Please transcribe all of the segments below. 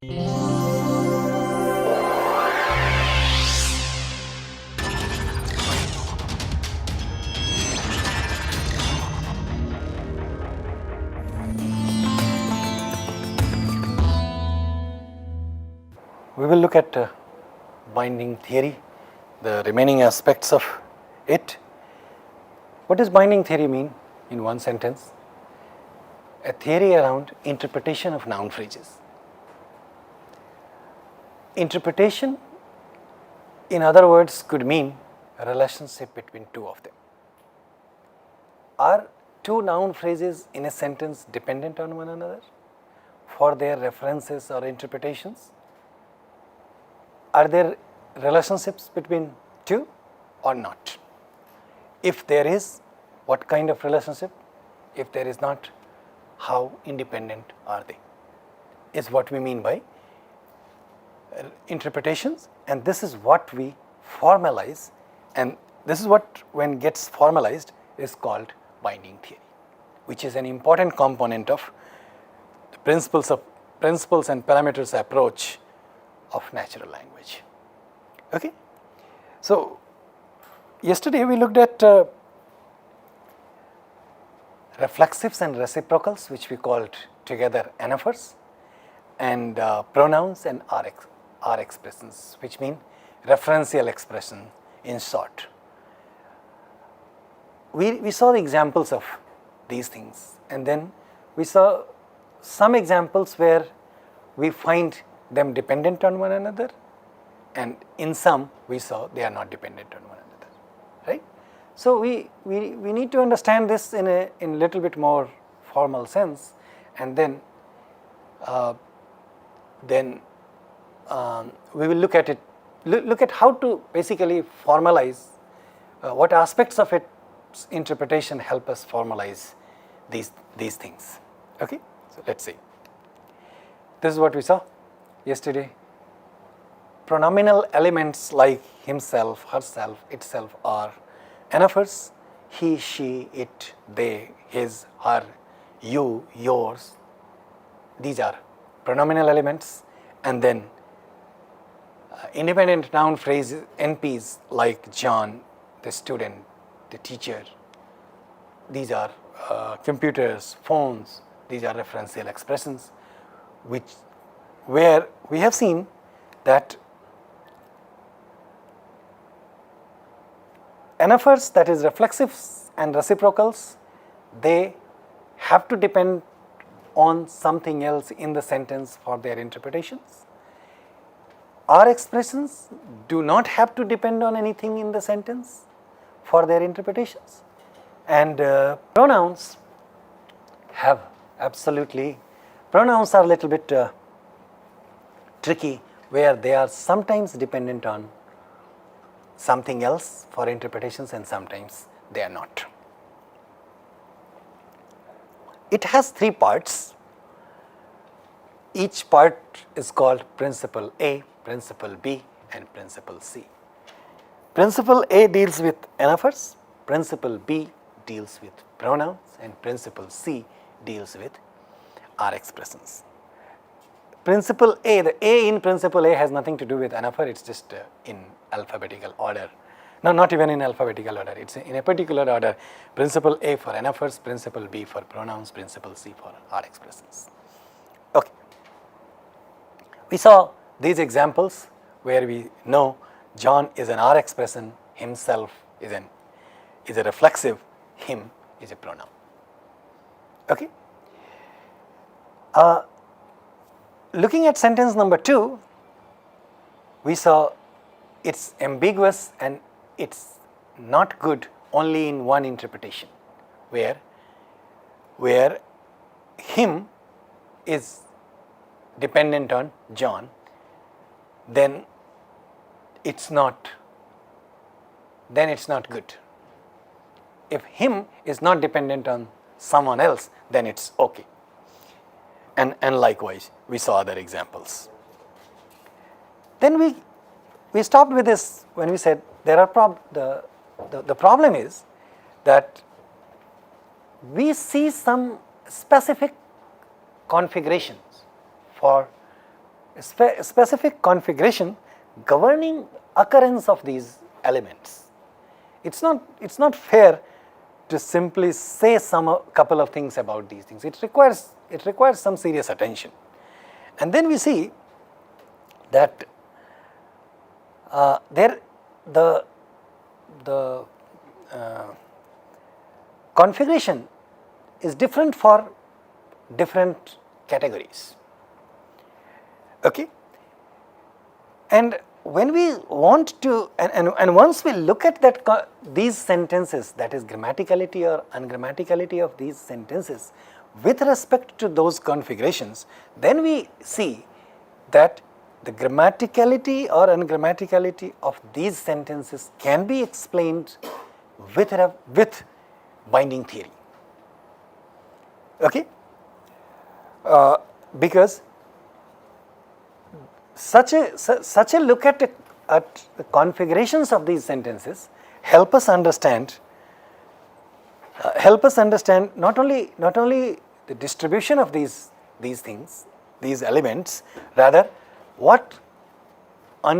We will look at binding theory, the remaining aspects of it. What does binding theory mean in one sentence? A theory around interpretation of noun phrases. Interpretation, in other words, could mean a relationship between two of them. Are two noun phrases in a sentence dependent on one another for their references or interpretations? Are there relationships between two or not? If there is, what kind of relationship? If there is not, how independent are they? Is what we mean by interpretations, and this is what we formalize, and this is what, when gets formalized, is called binding theory, which is an important component of the principles and parameters approach of natural language. Okay? So, yesterday we looked at reflexives and reciprocals, which we called together anaphors, and pronouns and R expressions, which mean referential expression in short. We saw the examples of these things, and then we saw some examples where we find them dependent on one another, and in some we saw they are not dependent on one another, right? So we need to understand this in a little bit more formal sense, and then we will look at it, look at how to basically formalize what aspects of its interpretation help us formalize these things. Okay, so let's see. This is what we saw yesterday. Pronominal elements like himself, herself, itself are anaphors. He, she, it, they, his, her, you, yours. These are pronominal elements, and then independent noun phrases, NPs, like John, the student, the teacher. These are computers, phones. These are referential expressions, where we have seen that anaphors, that is reflexives and reciprocals, they have to depend on something else in the sentence for their interpretations. R expressions do not have to depend on anything in the sentence for their interpretations. And pronouns have absolutely, pronouns are a little bit tricky, where they are sometimes dependent on something else for interpretations and sometimes they are not. It has three parts. Each part is called principle A, principle B, and principle C. Principle A deals with anaphors, principle B deals with pronouns, and principle C deals with R expressions. Principle A, the A in principle A has nothing to do with anaphor, it's just in alphabetical order. No, not even in alphabetical order, it's in a particular order. Principle A for anaphors, principle B for pronouns, principle C for R expressions. Okay. We saw these examples where we know John is an R expression, himself is a reflexive, him is a pronoun. Okay. Looking at sentence number 2, we saw it's ambiguous and it's not good only in one interpretation, where him is dependent on John, then it's not good. If him is not dependent on someone else, then it's okay. And likewise, we saw other examples. Then we stopped with this when we said there are the problem is that we see some specific configurations for specific configuration governing occurrence of these elements. It's not fair to simply say couple of things about these things. It requires some serious attention. And then we see that the configuration is different for different categories. Okay? And when we want to, and once we look at that these sentences, that is grammaticality or ungrammaticality of these sentences with respect to those configurations, then we see that the grammaticality or ungrammaticality of these sentences can be explained with binding theory. Okay? Because such a look at the configurations of these sentences help us understand not only the distribution of these things, these elements, rather what are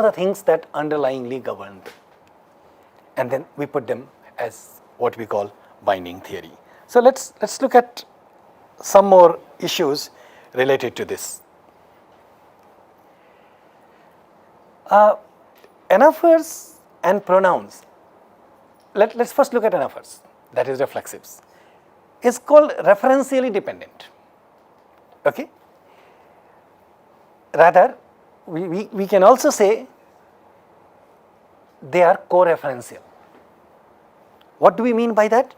the things that underlyingly govern them, and then we put them as what we call binding theory. So let's look at some more issues related to this. Anaphors and pronouns. Let's first look at anaphors, that is reflexives. Is called referentially dependent. Okay? Rather, we can also say they are co-referential. What do we mean by that?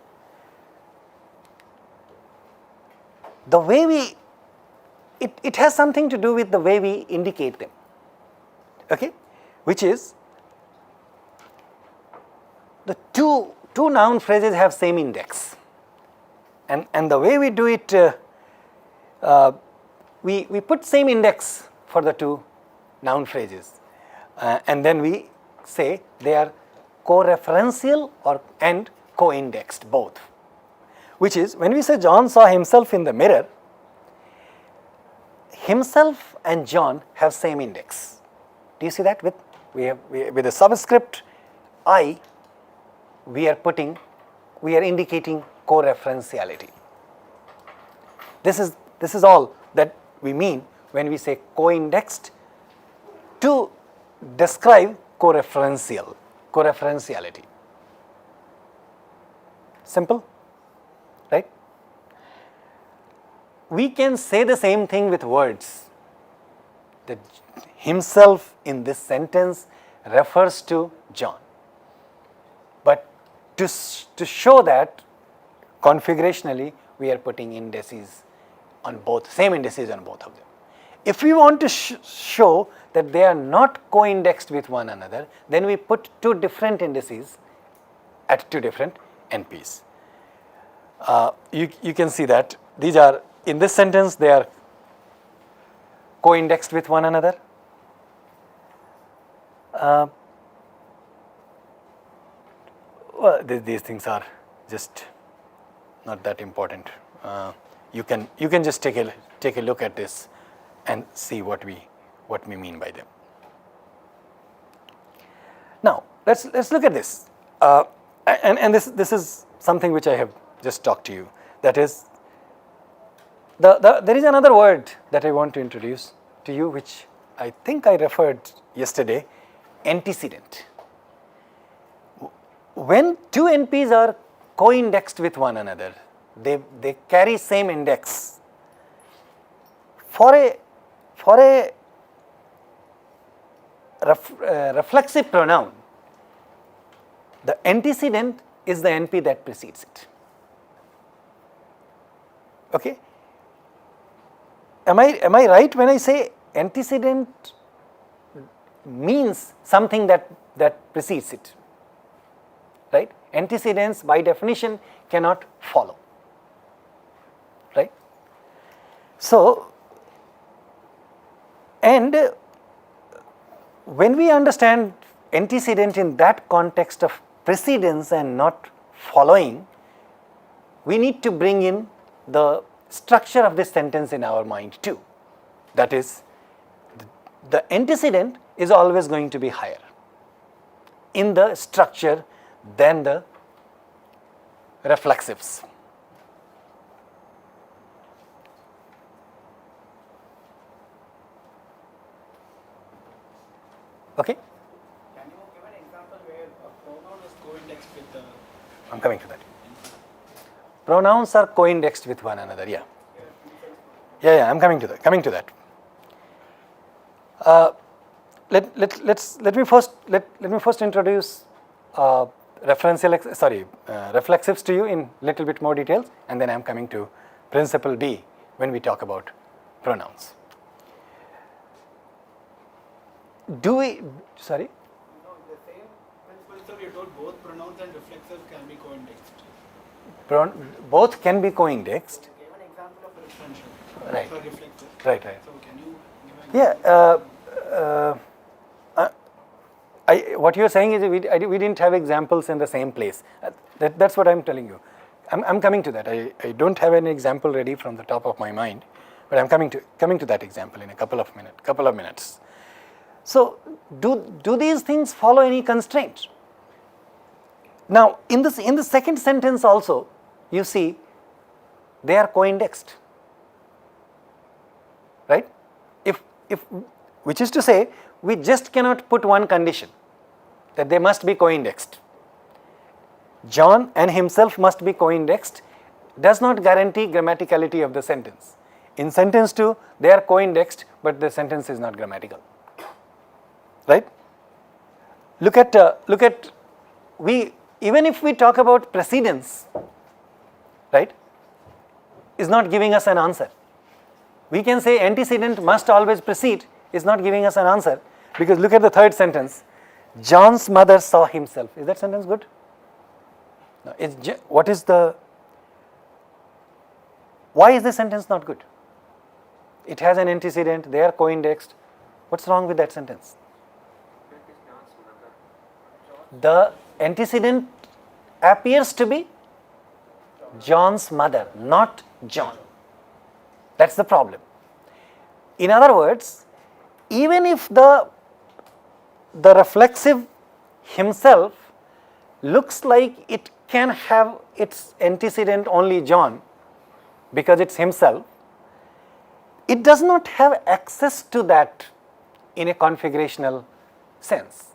The way it has something to do with the way we indicate them. Okay? Which is, the two noun phrases have same index, and the way we do it, we put same index for the two noun phrases, and then we say they are co-referential and co-indexed both. Which is, when we say John saw himself in the mirror, himself and John have same index. Do you see that? With the subscript I, we are indicating co-referentiality. This is all that we mean when we say co-indexed to describe co-referentiality. Simple, right? We can say the same thing with words. That himself in this sentence refers to John. But to show that configurationally, we are putting indices on both, same indices on both of them. If we want to show that they are not co-indexed with one another, then we put two different indices at two different NPs. You can see that these are, in this sentence, they are co-indexed with one another. Well, these things are just not that important. You can just take a look at this and see what we mean by them. Now let's look at this, and this is something which I have just talked to you. That is, there is another word that I want to introduce to you, which I think I referred yesterday, antecedent. When two NPs are co-indexed with one another, they carry same index. For a reflexive pronoun, the antecedent is the NP that precedes it. Okay? Am I right when I say antecedent means something that precedes it? Right? Antecedents by definition cannot follow. Right? So, and when we understand antecedent in that context of precedence and not following, we need to bring in the structure of this sentence in our mind too. That is, the antecedent is always going to be higher in the structure than the reflexives. Okay? Can you give an example where a pronoun is co-indexed with the... I'm coming to that. Pronouns are co-indexed with one another, yeah. Yeah, I'm coming to that. Let me first introduce reflexives to you in little bit more details, and then I'm coming to principle B when we talk about pronouns. Sorry? No, the same principle itself, you told both pronouns and reflexives can be co-indexed. Both can be co-indexed. You gave an example of a differential. Right. For reflexive. Right. So can you give an What you're saying is we didn't have examples in the same place. That's what I'm telling you. I'm coming to that. I don't have an example ready from the top of my mind, but I'm coming to that example in a couple of minutes. So do these things follow any constraint? Now in the second sentence also, you see they are co-indexed, right? If which is to say, we just cannot put one condition that they must be co-indexed. John and himself must be co-indexed does not guarantee grammaticality of the sentence. In sentence 2, they are co-indexed, but the sentence is not grammatical. Right? Look at even if we talk about precedence, right, is not giving us an answer. We can say antecedent must always precede is not giving us an answer, because look at the third sentence. John's mother saw himself. Is that sentence good? No, why is this sentence not good? It has an antecedent, they are co-indexed. What's wrong with that sentence? The antecedent appears to be John's mother, not John. That's the problem. In other words, even if the reflexive himself looks like it can have its antecedent only John because it's himself, it does not have access to that in a configurational sense.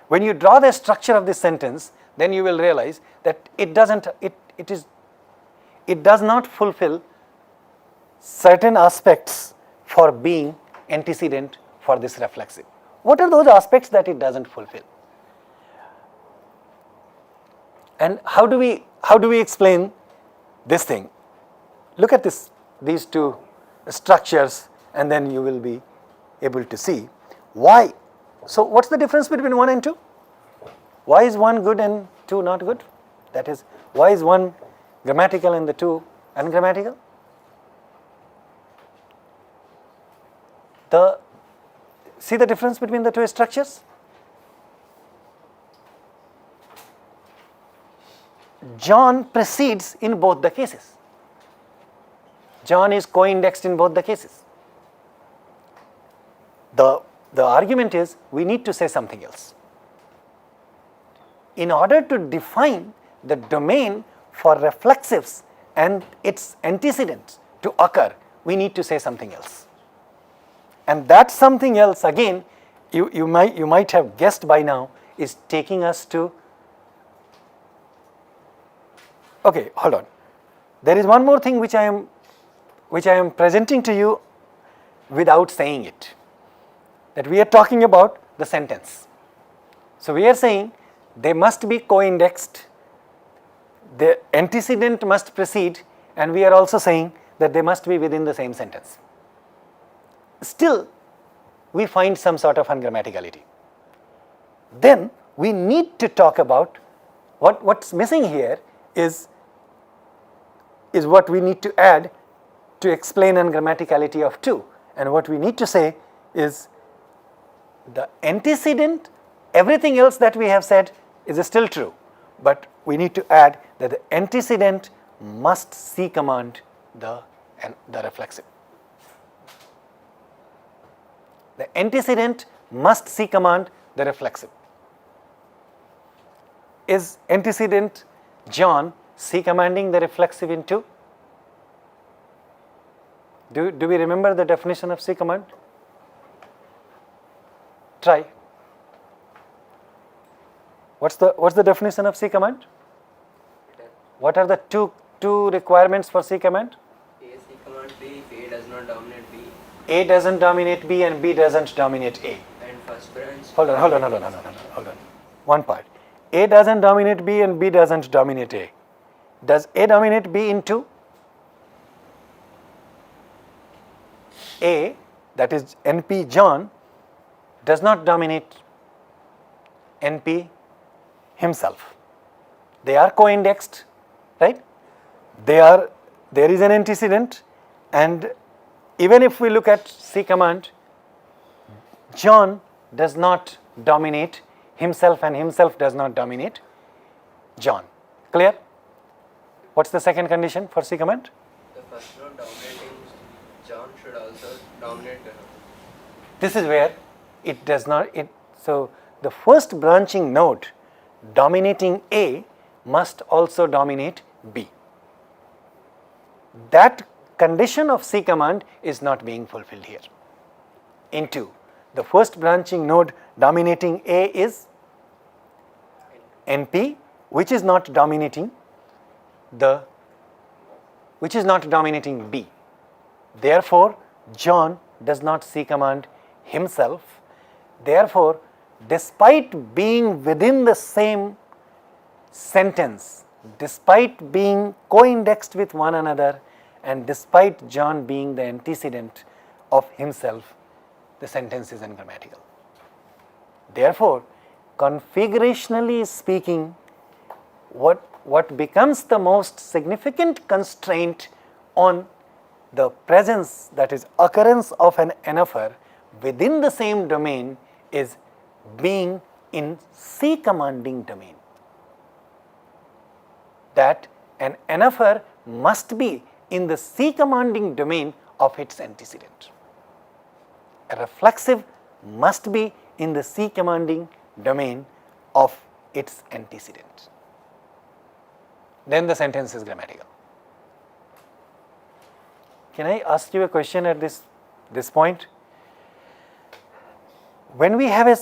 When you draw the structure of this sentence, then you will realize that it does not fulfill certain aspects for being antecedent for this reflexive. What are those aspects that it doesn't fulfill? And how do we explain this thing? Look at these two structures, and then you will be able to see why. So what's the difference between 1 and 2? Why is 1 good and 2 not good? That is, why is 1 grammatical and the 2 ungrammatical? See the difference between the two structures? John precedes in both the cases. John is co-indexed in both the cases. The argument is we need to say something else. In order to define the domain for reflexives and its antecedents to occur, we need to say something else. And that something else, again, you might have guessed by now, is taking us to... Okay, hold on. There is one more thing which I am presenting to you without saying it. That we are talking about the sentence. So we are saying they must be co-indexed, the antecedent must precede, and we are also saying that they must be within the same sentence. Still, we find some sort of ungrammaticality. Then we need to talk about what's missing here is what we need to add to explain ungrammaticality of 2. And what we need to say is the antecedent, everything else that we have said is still true, but we need to add that the antecedent must C command the reflexive. The antecedent must C command the reflexive. Is antecedent John C commanding the reflexive in 2? Do we remember the definition of C command? Try. What's the definition of C command? What are the two requirements for C command? A C command B if A does not dominate B. A doesn't dominate B and B doesn't dominate A. And first branch. Hold on. One part. A doesn't dominate B and B doesn't dominate A. Does A dominate B in 2? A, that is NP John, does not dominate NP himself. They are co-indexed, right? There is an antecedent, and even if we look at C command, John does not dominate himself and himself does not dominate John. Clear? What's the second condition for C command? The first node dominating John should also dominate This is where it does not, so the first branching node dominating A must also dominate B. That condition of C command is not being fulfilled here. In 2, the first branching node dominating A is NP, which is not dominating B. Therefore, John does not C command himself. Therefore, despite being within the same sentence, despite being co-indexed with one another, and despite John being the antecedent of himself, the sentence is ungrammatical. Therefore, configurationally speaking, what becomes the most significant constraint on the presence, that is occurrence of an NFR within the same domain, is being in C commanding domain. That an NFR must be in the C commanding domain of its antecedent. A reflexive must be in the C commanding domain of its antecedent. Then the sentence is grammatical. Can I ask you a question at this point? When we have a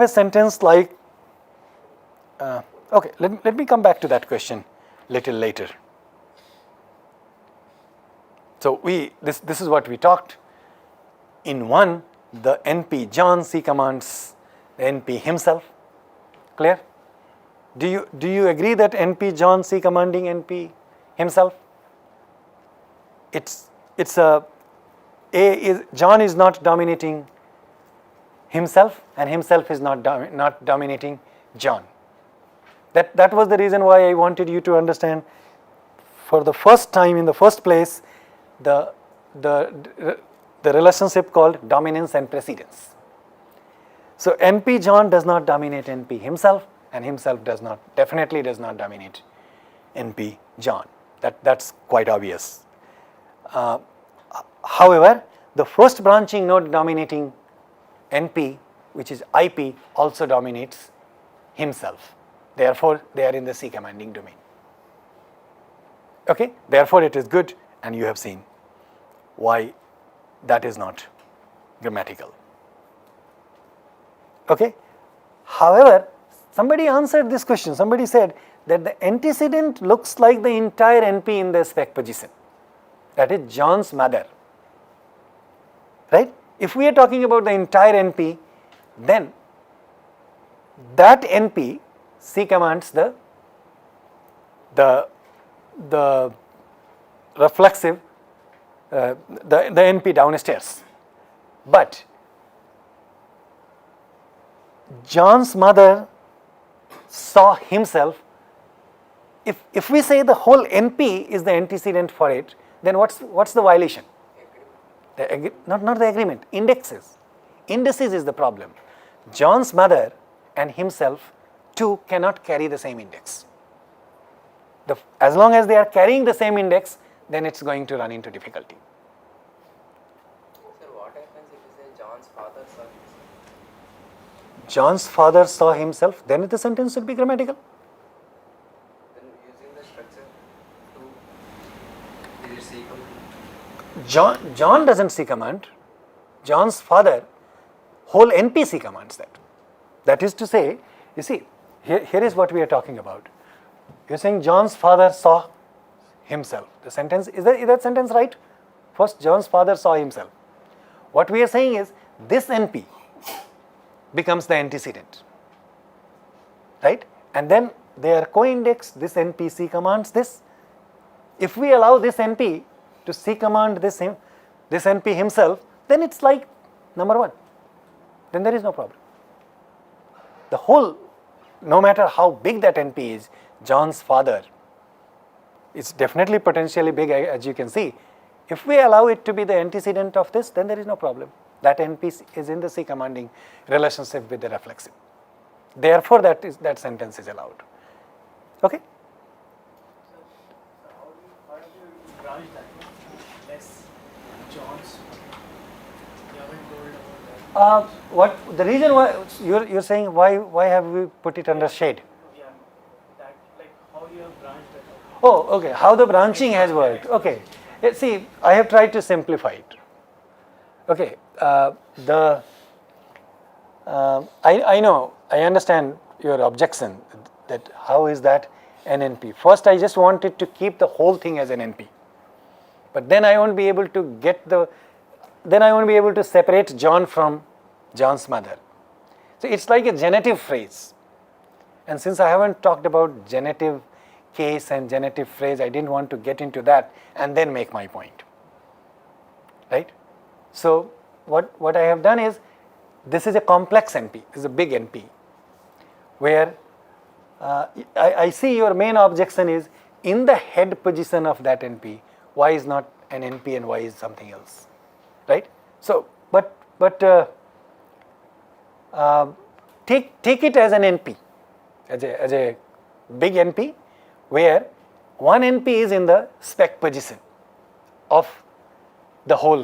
sentence like, okay, let me come back to that question little later. So this is what we talked. In 1, the NP John C commands the NP himself. Clear? Do you agree that NP John C commanding NP himself? John is not dominating himself, and himself is not dominating John. That was the reason why I wanted you to understand for the first time in the first place the relationship called dominance and precedence. So NP John does not dominate NP himself, and himself definitely does not dominate NP John. That's quite obvious. However, the first branching node dominating NP, which is IP, also dominates himself. Therefore, they are in the C commanding domain. Okay? Therefore, it is good, and you have seen why that is not grammatical. Okay? However, somebody answered this question. Somebody said that the antecedent looks like the entire NP in the spec position. That is John's mother. Right? If we are talking about the entire NP, then that NP C commands the reflexive, the NP downstairs. But John's mother saw himself. If we say the whole NP is the antecedent for it, then what's the violation? Not the agreement, indexes. Indices is the problem. John's mother and himself too cannot carry the same index. As long as they are carrying the same index, then it's going to run into difficulty. Sir, what what happens if you say John's father saw himself? John's father saw himself, then the sentence should be grammatical. Then using the structure to, is it C command? John doesn't see command. John's father, whole NPC commands that. That is to say, you see, here is what we are talking about. You're saying John's father saw himself. The sentence, is that sentence right? First, John's father saw himself. What we are saying is, this NP becomes the antecedent. Right? And then they are co-indexed, this NPC commands this. If we allow this NP to C command this NP himself, then it's like number one. Then there is no problem. The whole, no matter how big that NP is, John's father, it's definitely potentially big, as you can see. If we allow it to be the antecedent of this, then there is no problem. That NP is in the C commanding relationship with the reflexive. Therefore, that sentence is allowed. Okay? So how do you branch that? Less John's. You haven't told about that. What the reason why you're saying why have we put it under shade? Yeah, that like how you have branched that out. Oh, okay. How the branching has worked. Okay. See, I have tried to simplify it. Okay. I know, I understand your objection that how is that an NP. First, I just wanted to keep the whole thing as an NP. But then I won't be able to separate John from John's mother. So it's like a genitive phrase. And since I haven't talked about genitive case and genitive phrase, I didn't want to get into that and then make my point. Right? So what I have done is, this is a complex NP, this is a big NP, where I see your main objection is, in the head position of that NP, Y is not an NP and Y is something else. Right? So, but take it as an NP, as a big NP, where one NP is in the spec position of the whole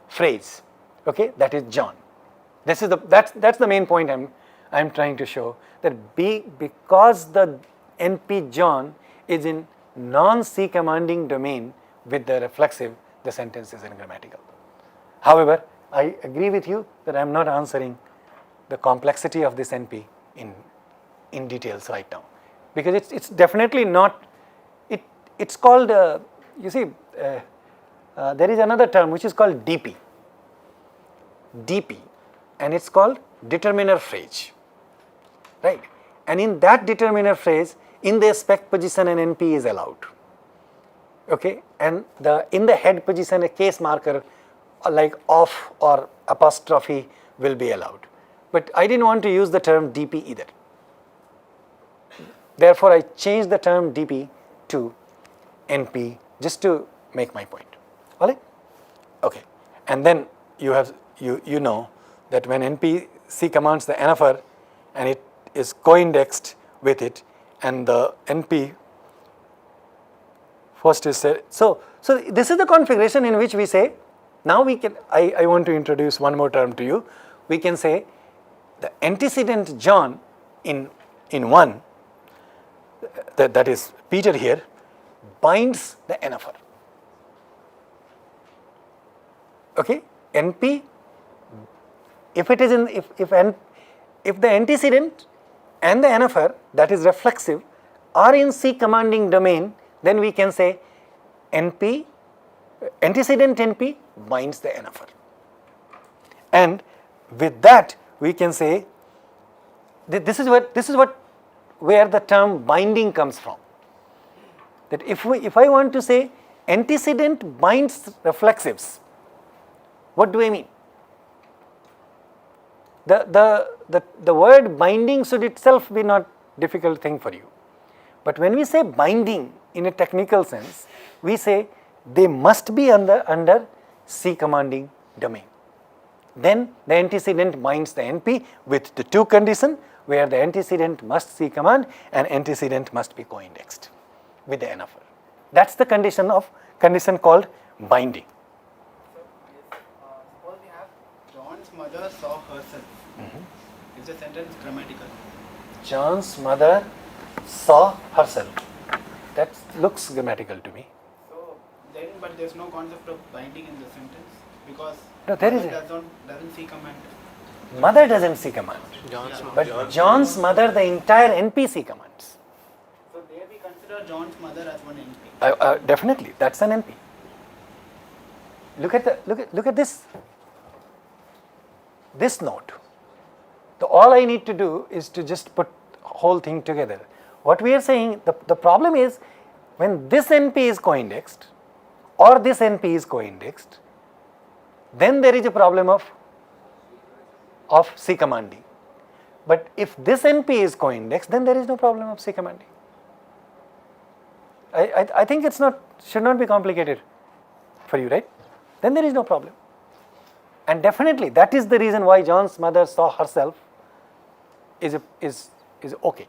phrase. Okay, that is John. That's the main point I'm trying to show, that because the NP John is in non-C commanding domain with the reflexive, the sentence is ungrammatical. However, I agree with you that I'm not answering the complexity of this NP in details right now, because it's definitely not. It's called you see there is another term which is called DP, and it's called determiner phrase, right? And in that determiner phrase, in the spec position an NP is allowed. Okay, and in the head position a case marker like off or apostrophe will be allowed. But I didn't want to use the term DP either. Therefore, I changed the term DP to NP just to make my point. All right? Okay. And then you know that when NP C commands the NFR and it is co-indexed with it, and the NP first is said. So this is the configuration in which we say, now we can, I want to introduce one more term to you. We can say the antecedent John in one, that is Peter here, binds the NFR. Okay, NP, if it is in, if the antecedent and the NFR, that is reflexive, are in C commanding domain, then we can say NP, antecedent NP binds the NFR. And with that, we can say that this is what where the term binding comes from. That if I want to say antecedent binds reflexives, what do I mean? The word binding should itself be not difficult thing for you. But when we say binding in a technical sense, we say they must be under C commanding domain. Then the antecedent binds the NP with the two conditions, where the antecedent must C command and antecedent must be co-indexed with the NFR. That's the condition called binding. So, suppose John's mother saw herself. Is the sentence grammatical? John's mother saw herself. That looks grammatical to me. So then, but there's no concept of binding in the sentence because No, there mother is a- doesn't see command. Mother doesn't see command. John's But John's mother, the entire NP see commands. So there we consider John's mother as one NP. Definitely, that's an NP. Look at this note. All I need to do is to just put whole thing together. What we are saying, the problem is when this NP is co-indexed or this NP is co-indexed, then there is a problem of C commanding. But if this NP is co-indexed, then there is no problem of C commanding. I think should not be complicated for you, right? Then there is no problem. And definitely that is the reason why John's mother saw herself is okay.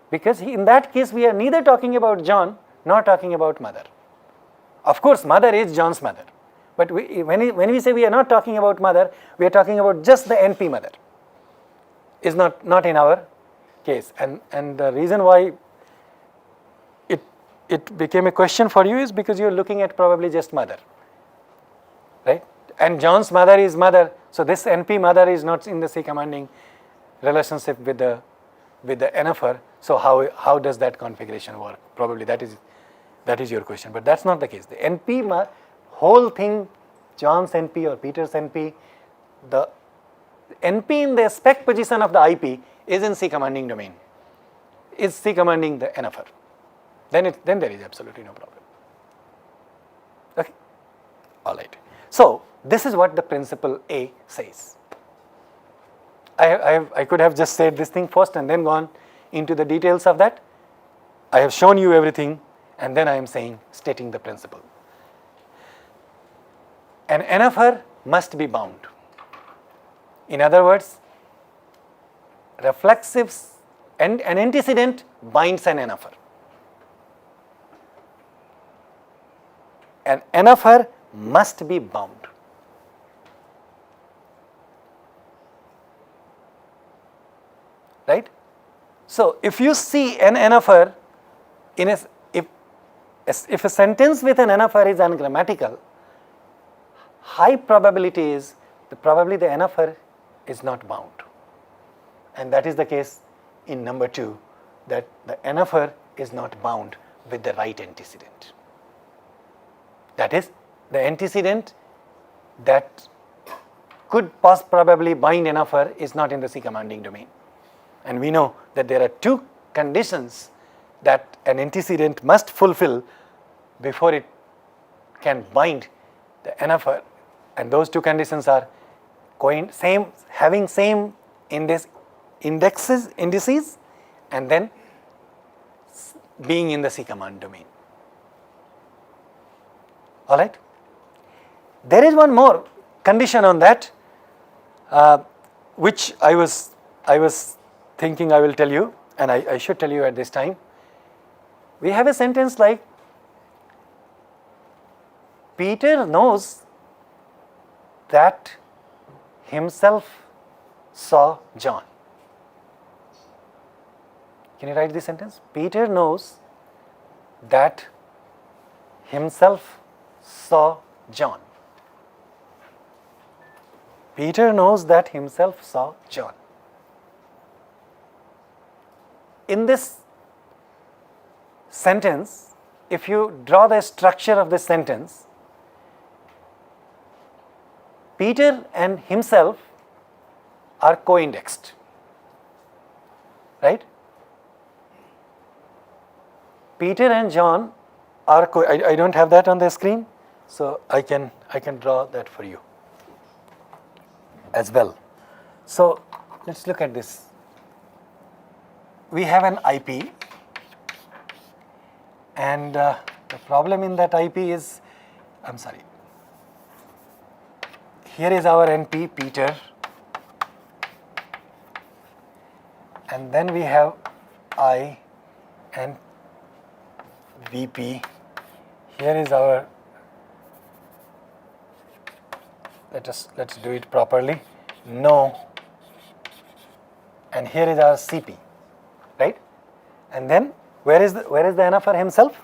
Because in that case we are neither talking about John nor talking about mother. Of course, mother is John's mother. But when we say we are not talking about mother, we are talking about just the NP mother. Is not in our case. And the reason why it became a question for you is because you are looking at probably just mother. Right? And John's mother is mother, so this NP mother is not in the C commanding relationship with the NFR. So how does that configuration work? Probably that is your question, but that's not the case. The NP whole thing, John's NP or Peter's NP, the NP in the spec position of the IP is in C commanding domain. Is C commanding the NFR? Then there is absolutely no problem. Okay, all right. So this is what the principle A says. I could have just said this thing first and then gone into the details of that. I have shown you everything and then I am stating the principle. An NFR must be bound. In other words, reflexives and an antecedent binds an NFR. An NFR must be bound. Right? So if you see an NFR if a sentence with an NFR is ungrammatical, high probability is probably the NFR is not bound. And that is the case in number 2, that the NFR is not bound with the right antecedent. That is, the antecedent that could probably bind NFR is not in the C commanding domain. And we know that there are 2 conditions that an antecedent must fulfill before it can bind the NFR, and those 2 conditions are having same indices and then being in the C command domain. All right. There is one more condition on that, which I was thinking I will tell you, and I should tell you at this time. We have a sentence like, Peter knows that himself saw John. Can you write this sentence? Peter knows that himself saw John. Peter knows that himself saw John. In this sentence, if you draw the structure of this sentence, Peter and himself are co-indexed, right? Peter and John are I don't have that on the screen, so I can draw that for you as well. So let's look at this. We have an IP, and the problem in that IP is, here is our NP Peter, and then we have I and VP. Here is our let's do it properly. No, and here is our CP, right? And then where is the NFR himself?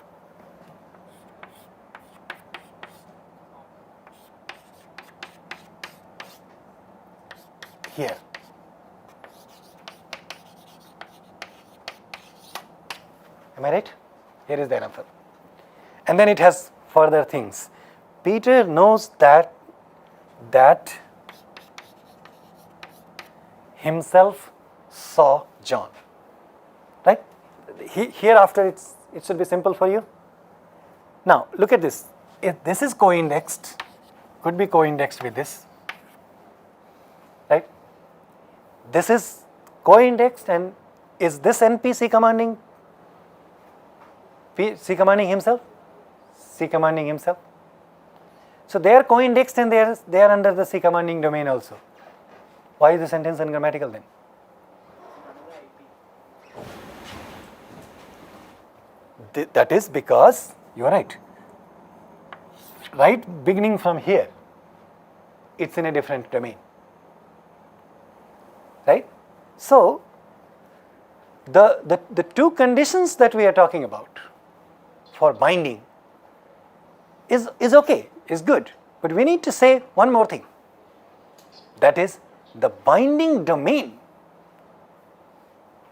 Here. Am I right? Here is the NFR. And then it has further things. Peter knows that himself saw John. Right? Hereafter it should be simple for you. Now look at this. If this is co-indexed, could be co-indexed with this. Right? This is co-indexed, and is this NP C commanding himself? C commanding himself. So they are co-indexed and they are under the C commanding domain also. Why is the sentence ungrammatical then? That is because you are right. Right, beginning from here, it's in a different domain. Right? So the two conditions that we are talking about for binding is okay, is good. But we need to say one more thing. That is the binding domain.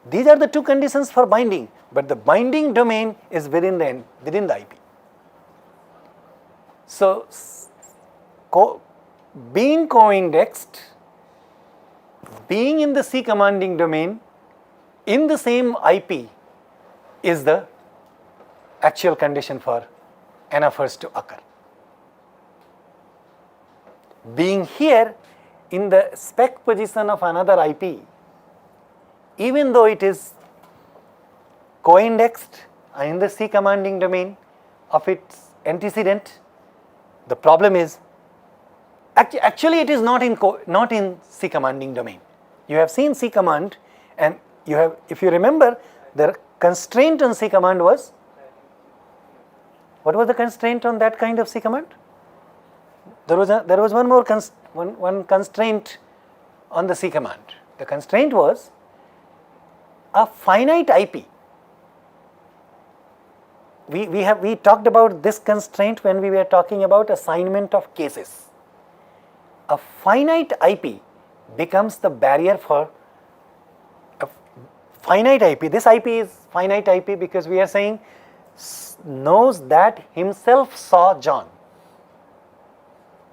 These are the two conditions for binding, but the binding domain is within the IP. So being co-indexed, being in the C commanding domain in the same IP is the actual condition for NFRs to occur. Being here in the spec position of another IP, even though it is co-indexed in the C commanding domain of its antecedent, the problem is actually it is not in C commanding domain. You have seen C command, and you have, if you remember, the constraint on C command was, what was the constraint on that kind of C command? There was one more one constraint on the C command. The constraint was a finite IP. We talked about this constraint when we were talking about assignment of cases. A finite IP becomes the barrier for a finite IP. This IP is finite IP because we are saying knows that himself saw John.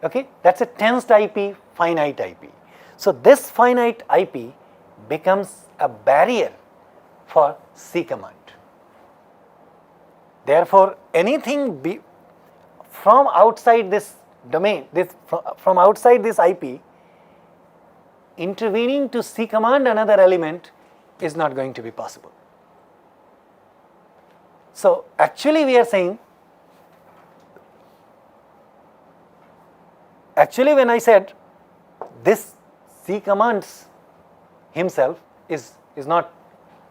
Okay, that's a tensed IP, finite IP. So this finite IP becomes a barrier for C command. Therefore, anything from outside this domain, from outside this IP, intervening to C command another element is not going to be possible. So actually we are saying, actually when I said this C commands himself is not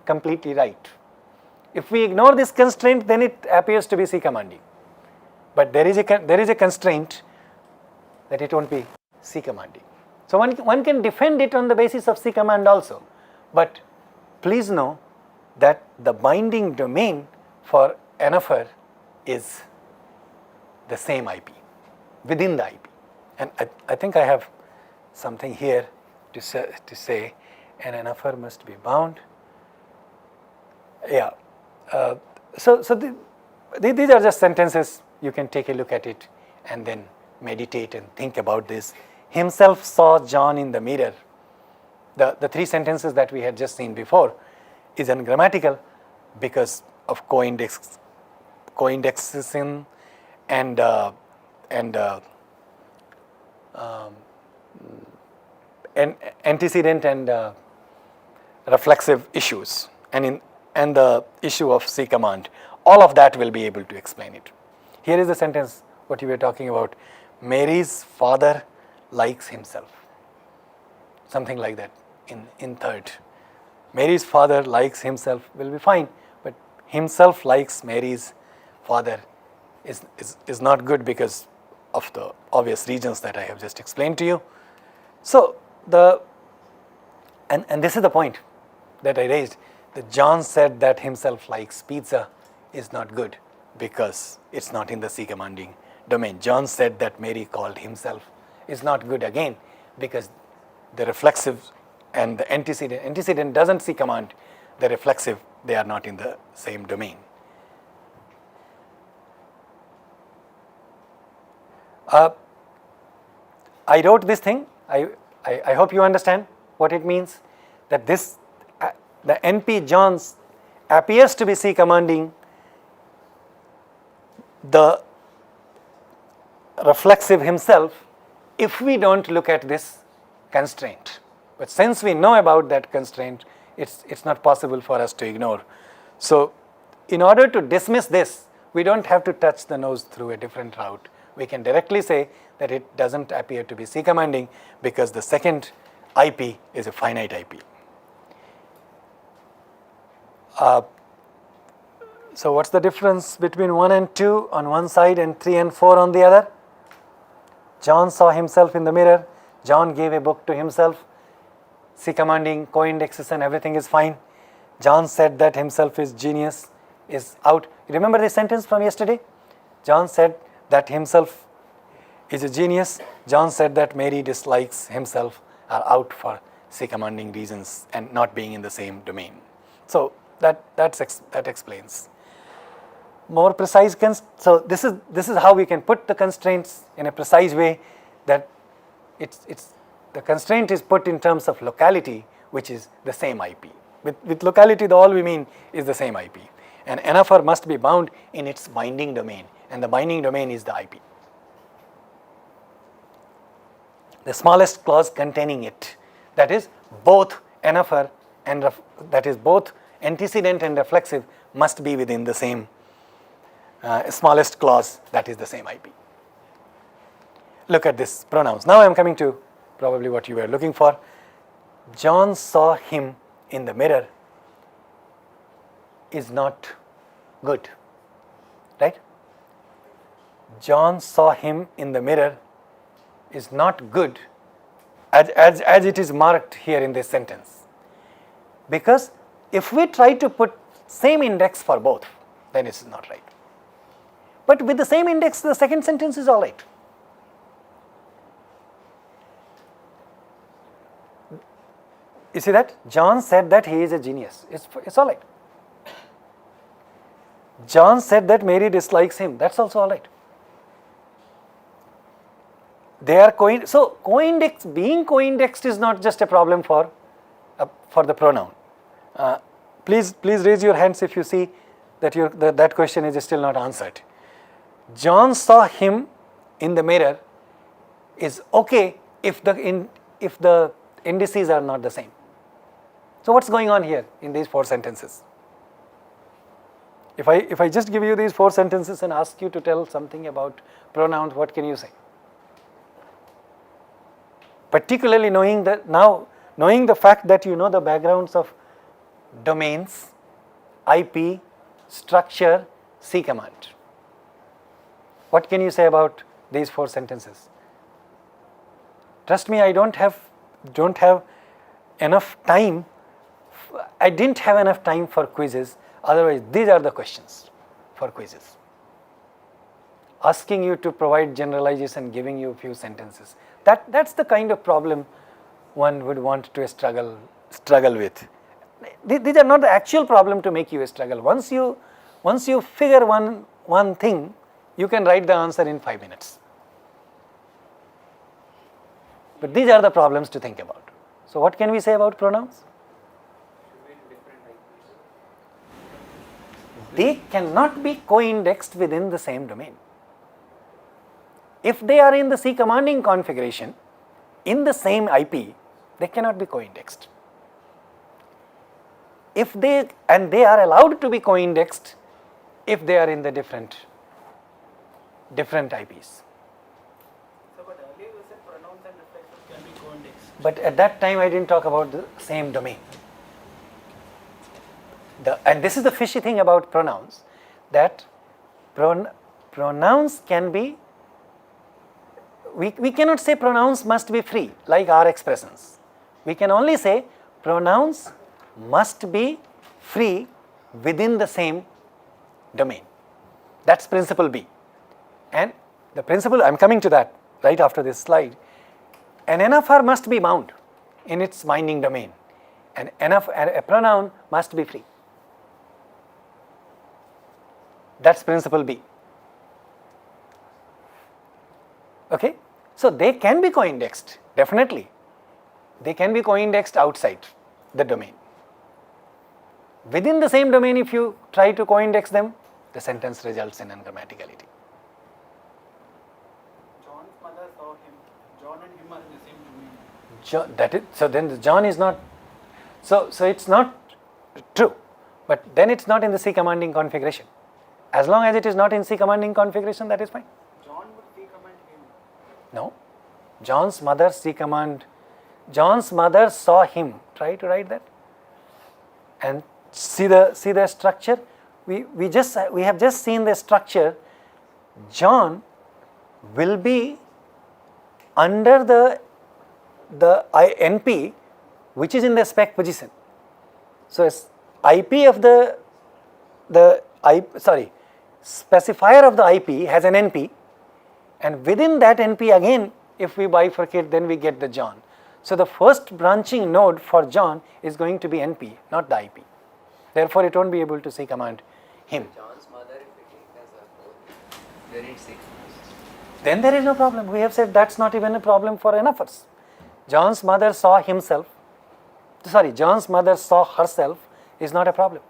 completely right. If we ignore this constraint, then it appears to be C commanding. But there is a constraint that it won't be C commanding. So one can defend it on the basis of C command also. But please know that the binding domain for NFR is the same IP, within the IP. And I think I have something here to say an NFR must be bound. Yeah. So these are just sentences. You can take a look at it and then meditate and think about this. Himself saw John in the mirror. The three sentences that we had just seen before is ungrammatical because of co-indexing and antecedent and reflexive issues, and the issue of C command. All of that will be able to explain it. Here is the sentence what you were talking about. Mary's father likes himself. Something like that in third. Mary's father likes himself will be fine, but himself likes Mary's father is not good because of the obvious reasons that I have just explained to you. So and this is the point that I raised, that John said that himself likes pizza is not good because it's not in the C commanding domain. John said that Mary called himself is not good again because the reflexive and the antecedent doesn't C command the reflexive, they are not in the same domain. I wrote this thing. I hope you understand what it means, that this the NP Johns appears to be C commanding the reflexive himself if we don't look at this constraint. But since we know about that constraint, it's not possible for us to ignore. So in order to dismiss this, we don't have to touch the nose through a different route. We can directly say that it doesn't appear to be C commanding because the second IP is a finite IP. So what's the difference between 1 and 2 on one side and 3 and 4 on the other? John saw himself in the mirror. John gave a book to himself. C commanding, co-indexes and everything is fine. John said that himself is genius, is out. Remember the sentence from yesterday? John said that himself is a genius. John said that Mary dislikes himself, are out for C commanding reasons and not being in the same domain. So that explains. More precise so this is how we can put the constraints in a precise way, that it's the constraint is put in terms of locality, which is the same IP. With locality, all we mean is the same IP. And NFR must be bound in its binding domain, and the binding domain is the IP. The smallest clause containing it, that is both NFR and that is both antecedent and reflexive, must be within the same smallest clause, that is the same IP. Look at this pronouns. Now I am coming to probably what you were looking for. John saw him in the mirror is not good, right? John saw him in the mirror is not good as it is marked here in this sentence. Because if we try to put same index for both, then it is not right. But with the same index, the second sentence is all right. You see that? John said that he is a genius. It's all right. John said that Mary dislikes him. That's also all right. They are being co-indexed is not just a problem for the pronoun. Please raise your hands if you see that that question is still not answered. John saw him in the mirror is okay if the indices are not the same. So what's going on here in these 4 sentences? If I just give you these 4 sentences and ask you to tell something about pronouns, what can you say? Particularly knowing the fact that you know the backgrounds of domains, IP, structure, C command. What can you say about these 4 sentences? Trust me, I don't have enough time. I didn't have enough time for quizzes. Otherwise, these are the questions for quizzes. Asking you to provide generalization, giving you a few sentences. That's the kind of problem one would want to struggle with. These are not the actual problem to make you struggle. Once you figure one thing, you can write the answer in 5 minutes. But these are the problems to think about. So what can we say about pronouns? They cannot be co-indexed within the same domain. If they are in the C commanding configuration, in the same IP, they cannot be co-indexed. They are allowed to be co-indexed if they are in the different IPs. So, but earlier you said pronouns and reflexives can be co-indexed. But at that time I didn't talk about the same domain. And this is the fishy thing about pronouns, that pronouns can be we cannot say pronouns must be free like our expressions. We can only say pronouns must be free within the same domain. That's principle B. And the principle, I am coming to that right after this slide. An NFR must be bound in its binding domain, and a pronoun must be free. That's principle B. Okay? So they can be co-indexed, definitely. They can be co-indexed outside the domain. Within the same domain, if you try to co-index them, the sentence results in ungrammaticality. John's mother saw him. John and him are in the same domain. So then the John is not, so it's not true, but then it's not in the C commanding configuration. As long as it is not in C commanding configuration, that is fine. John would C command him. No, John's mother John's mother saw him. Try to write that, and see the structure. We have just seen the structure. John will be under the NP, which is in the spec position. So IP of specifier of the IP has an NP, and within that NP again, if we bifurcate, then we get the John. So the first branching node for John is going to be NP, not the IP. Therefore, it won't be able to C command him. John's mother, if we take as a whole, then it's 6. Then there is no problem. We have said that's not even a problem for NFers. John's mother saw herself is not a problem.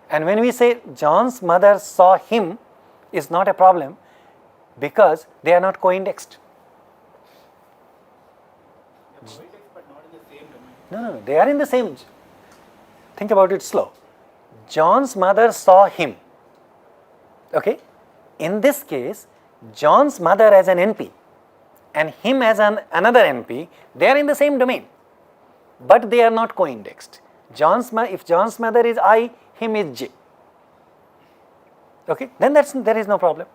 And when we say John's mother saw him is not a problem because they are not co-indexed. They're co-indexed but not in the same domain. No, they are in the same. Think about it slow. John's mother saw him. Okay? In this case, John's mother as an NP and him as another NP, they are in the same domain, but they are not co-indexed. If John's mother is I, him is J. Okay? Then there is no problem.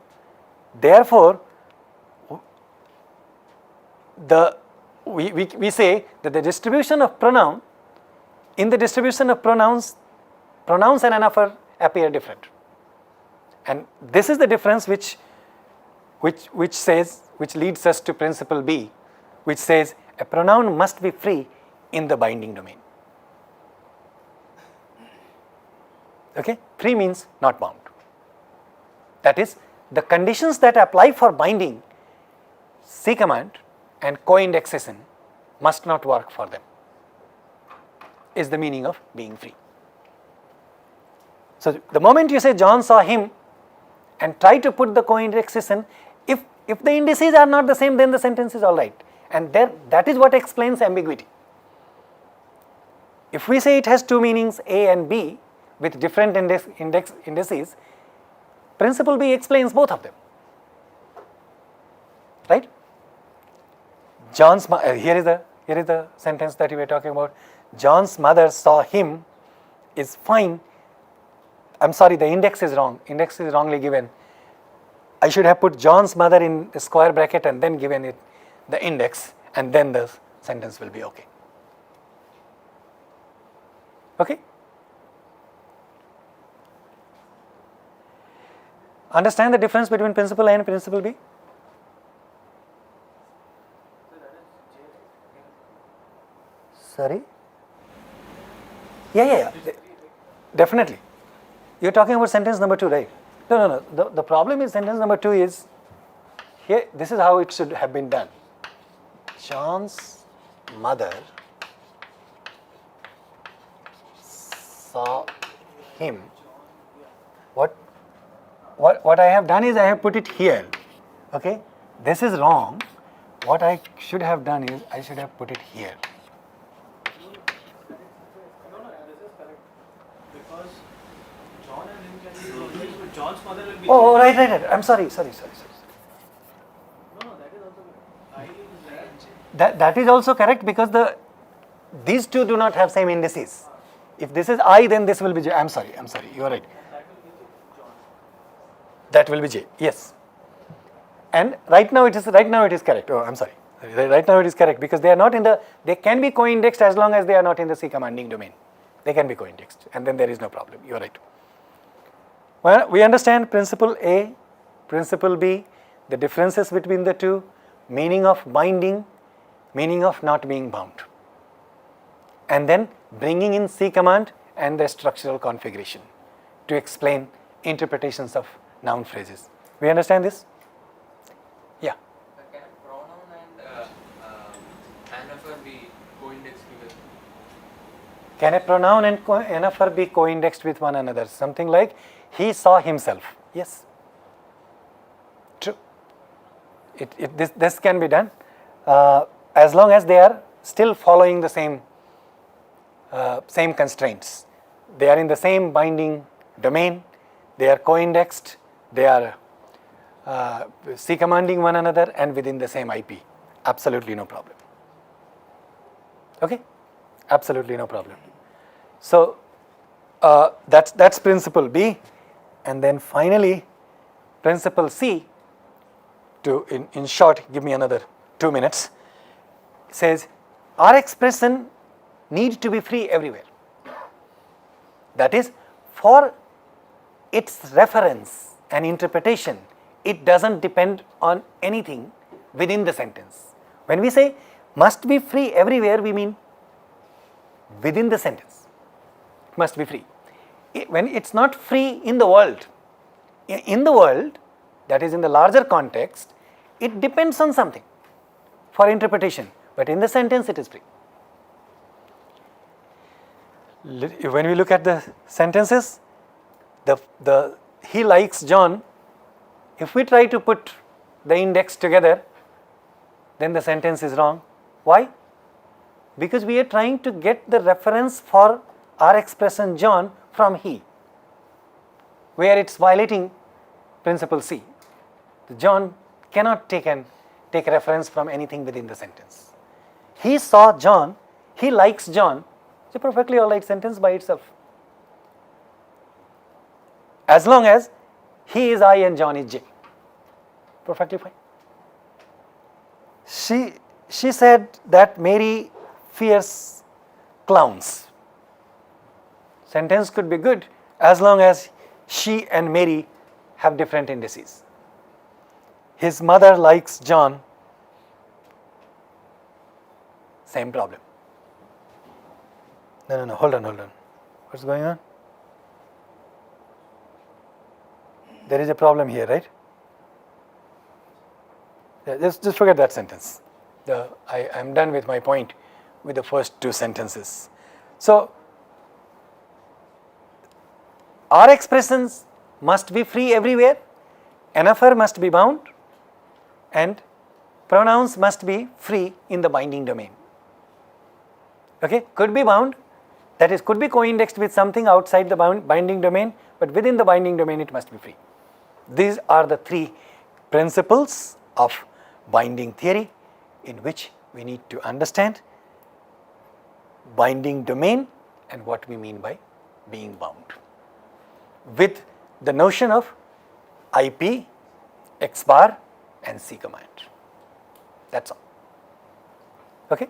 Therefore, we say that the distribution of pronoun, in the distribution of pronouns and NFR appear different. And this is the difference which leads us to principle B, which says a pronoun must be free in the binding domain. Okay? Free means not bound. That is, the conditions that apply for binding C command and co-indexation must not work for them, is the meaning of being free. So the moment you say John saw him and try to put the co-indexation, if the indices are not the same, then the sentence is all right. And that is what explains ambiguity. If we say it has two meanings A and B with different indices, principle B explains both of them. Right? Here is the sentence that we were talking about. John's mother saw him is fine. I'm sorry, the index is wrong. Index is wrongly given. I should have put John's mother in the square bracket and then given it the index, and then the sentence will be okay. Okay? Understand the difference between principle A and principle B? Sorry? Yeah. Definitely. You're talking about sentence number 2, right? No. The problem is sentence number 2 is, here, this is how it should have been done. John's mother saw him. What I have done is I have put it here. Okay? This is wrong. What I should have done is I should have put it here. No, this is correct. Because John and him can be co-indexed, but John's mother will be. Oh, right. I'm sorry. No, that is also correct. I is right. That is also correct because these two do not have same indices. If this is I, then this will be J. I'm sorry. You are right. That will be John. That will be J. Yes. And right now it is correct. Oh, I'm sorry. Right now it is correct because they are not in the, they can be co-indexed as long as they are not in the C commanding domain. They can be co-indexed and then there is no problem. You are right. Well, we understand principle A, principle B, the differences between the two, meaning of binding, meaning of not being bound. And then bringing in C command and the structural configuration to explain interpretations of noun phrases. We understand this? Yeah. Can a pronoun and anaphor be co-indexed together? Can a pronoun and anaphor be co-indexed with one another? Something like he saw himself. Yes. True. This can be done as long as they are still following the same constraints. They are in the same binding domain. They are co-indexed. They are C commanding one another and within the same IP. Absolutely no problem. Okay? Absolutely no problem. So that's principle B. And then finally, principle C, to in short, give me another 2 minutes, says our expression needs to be free everywhere. That is, for its reference and interpretation, it doesn't depend on anything within the sentence. When we say must be free everywhere, we mean within the sentence. It must be free. When it's not free in the world, that is in the larger context, it depends on something for interpretation, but in the sentence it is free. When we look at the sentences, the he likes John, if we try to put the index together, then the sentence is wrong. Why? Because we are trying to get the reference for our expression John from he, where it's violating principle C. The John cannot take reference from anything within the sentence. He saw John, he likes John. It's a perfectly alright sentence by itself. As long as he is I and John is J. Perfectly fine. She said that Mary fears clowns. Sentence could be good as long as she and Mary have different indices. His mother likes John. Same problem. No, hold on. What's going on? There is a problem here, right? Yeah, just forget that sentence. I am done with my point with the first two sentences. So, our expressions must be free everywhere, anaphor must be bound, and pronouns must be free in the binding domain. Okay, could be bound, that is, could be co-indexed with something outside the binding domain, but within the binding domain it must be free. These are the three principles of binding theory in which we need to understand binding domain and what we mean by being bound, with the notion of IP, X bar and C command. That's all. Okay.